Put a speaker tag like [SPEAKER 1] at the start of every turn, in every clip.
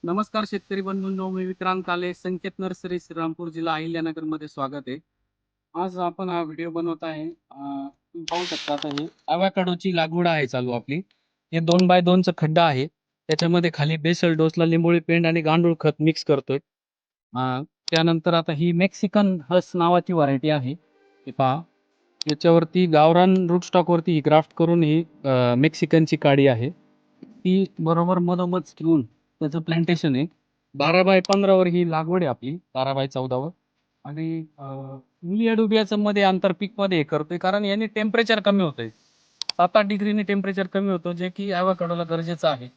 [SPEAKER 1] नमस्कार शेतकरी बंधूंनो, मी विक्रांत काले, संकेत नर्सरी, श्रीरामपूर जिल्हा अहिल्यानगर मध्ये स्वागत आहे. आज आपण हा व्हिडिओ बनवत आहे. तुम्ही पाहू शकता आता हे ॲव्होकाडोची लागवड आहे चालू आपली. हे 2x2 चा खड्डा आहे. त्याच्यामध्ये खाली बेसल डोसला लिंबोळी पेंड आणि गांडूळ खत मिक्स करतोय. त्यानंतर आता ही मेक्सिकन हस नावाची व्हरायटी आहे. हे पहा. याच्यावरती गावरान रूटस्टॉकवरती ही ग्राफ्ट करून ही मेक्सिकनची काडी आहे. ती बरोबर मधोमध ठेवून त्याचं प्लांटेशन आहे. 12x15 वर ही लागवड आहे आपली, 12x14 वर. आणि मीडिया डुबियाचं मध्ये आंतरपीकमध्ये हे करतोय, कारण याने टेम्परेचर कमी होतंय. 7-8 डिग्रीने टेम्परेचर कमी होतं, जे की ॲव्होकाडोला गरजेचं आहे.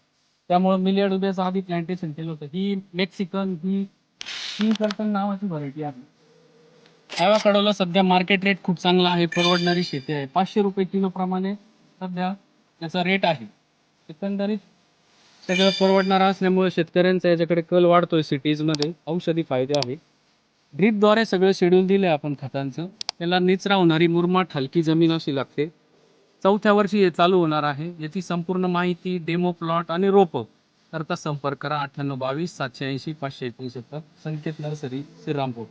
[SPEAKER 1] त्यामुळे मिलिया डुबियाचं आधी प्लांटेशन केलं होतं. ही मेक्सिकन ही कर्टन नावाची व्हरायटी आहे. ॲव्होकाडोला सध्या मार्केट रेट खूप चांगला आहे, परवडणारी शेती आहे. ₹500 किलो प्रमाणे सध्या त्याचा रेट आहे. एकंदरीत सगळं परवडणारं असल्यामुळे शेतकऱ्यांचा याच्याकडे कल वाढतोय सिटीजमध्ये. औषधी फायदे आहे. ड्रीपद्वारे सगळं शेड्यूल दिलंय आपण खतांचं. त्याला निचरा होणारी मुरमाड हलकी जमीन अशी लागते. 4थ्या वर्षी हे चालू होणार आहे. याची संपूर्ण माहिती, डेमो प्लॉट आणि रोपं करता संपर्क करा 9822 780 569. संकेत नर्सरी, श्रीरामपूर.